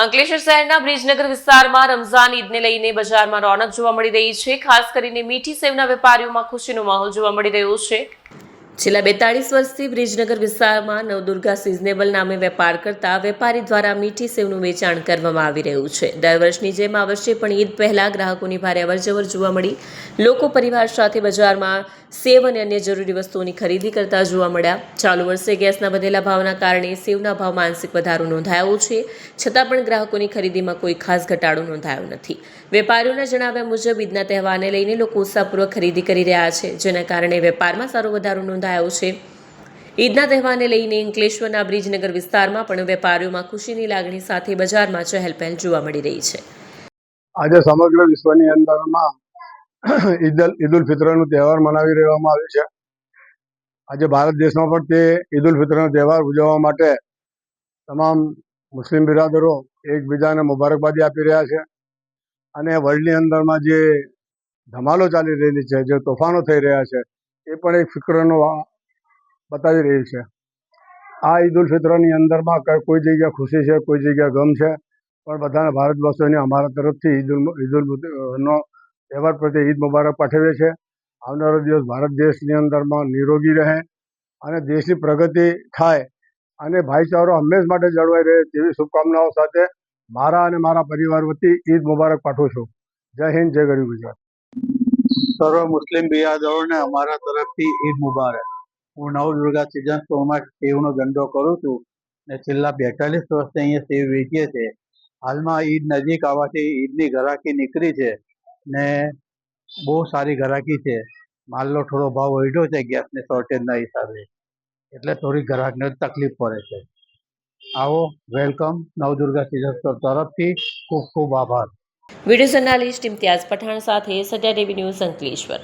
અંકલેશ્વર શહેરના બ્રિજનગર વિસ્તારમાં રમઝાન ઈદને લઈને બજારમાં રોનક જોવા મળી રહી છે। ખાસ કરીને મીઠી સેવના વેપારીઓમાં ખુશીનો માહોલ જોવા મળી રહ્યો છે। છેલ્લા 42 વર્ષથી બ્રિજનગર વિસ્તારમાં નવદુર્ગા સિઝનેબલ નામે વેપાર કરતા વેપારી દ્વારા મીઠી સેવનું વેચાણ કરવામાં આવી રહ્યું છે। દર વર્ષની જેમ આ વર્ષે પણ ઈદ પહેલા ગ્રાહકોની ભારે અવરજવર જોવા મળી। લોકો પરિવાર સાથે બજારમાં સેવ અને અન્ય જરૂરી વસ્તુઓની ખરીદી કરતા જોવા મળ્યા। ચાલુ વર્ષે ગેસના વધેલા ભાવના કારણે સેવના ભાવમાં આંશિક વધારો નોંધાયો છે, છતાં પણ ગ્રાહકોની ખરીદીમાં કોઈ ખાસ ઘટાડો નોંધાયો નથી। વેપારીઓના જણાવ્યા મુજબ ઈદના તહેવારને લઈને લોકો ઉત્સાહપૂર્વક ખરીદી કરી રહ્યા છે, જેના કારણે વેપારમાં સારો વધારો નોંધાયો છે। ઈદના તહેવારને લઈને અંકલેશ્વરના બ્રિજનગર વિસ્તારમાં પણ વેપારીઓમાં ખુશીની લાગણી સાથે બજારમાં ચહેલપહેલ જોવા મળી રહી છે। આજે સમગ્ર વિશ્વની અંદરમાં ઈદ ઉલ ફિત્રનો તહેવાર મનાવી રહેવામાં આવ્યો છે। આજે ભારત દેશમાં પણ તે ઈદ ઉલ ફિત્રનો તહેવાર ઉજવવા માટે તમામ મુસ્લિમ બિરાદરો એકબીજાને મુબારકબાદી આપી રહ્યા છે અને વર્લ્ડની અંદરમાં જે ધમાલો ચાલી રહેલી છે, જે તોફાનો થઈ રહ્યા છે, એ પણ એક ફિક્રનો બતાવી રહી છે। આ ઈદ ઉલ ફિત્રની અંદરમાં કોઈ જગ્યા ખુશી છે, કોઈ જગ્યા ગમ છે, પણ બધાને ભારતવાસીઓને અમારા તરફથી ઈદ ઉલનો તહેવાર પ્રત્યે ઈદ મુબારક પાઠવીએ છીએ। આવનારો દિવસ ભારત દેશની અંદરમાં નિરોગી રહે અને દેશની પ્રગતિ થાય અને ભાઈચારો હંમેશ માટે જળવાઈ રહે તેવી શુભકામનાઓ સાથે મારા અને મારા પરિવાર વતી ઈદ મુબારક પાઠવું છું। જય હિન્દ, જય ગરીબ ગુજરાત। સર્વ મુસ્લિમ બિરાદરોને અમારા તરફથી ઈદ મુબારક। હું નવદુર્ગા સિઝન સ્ટોરમાં સેવનો ધંધો કરું છું ને છેલ્લા 42 વર્ષથી અહીંયા સેવ વેચીએ છીએ। હાલમાં ઈદ નજીક આવવાથી ઈદની ઘરાકી નીકળી છે ને બહુ સારી ઘરાકી છે। માલનો થોડો ભાવ વધ્યો છે ગેસની શોર્ટેજના હિસાબે, એટલે થોડી ગ્રાહકને તકલીફ પડે છે। આવો, વેલકમ નવદુર્ગા સિઝન સ્ટોર તરફથી ખૂબ ખૂબ આભાર। વિડીયો જર્નાલિસ્ટ ઇમ્તિયાઝ પઠાણ સાથે સત્યા ટીવી ન્યૂઝ અંકલેશ્વર।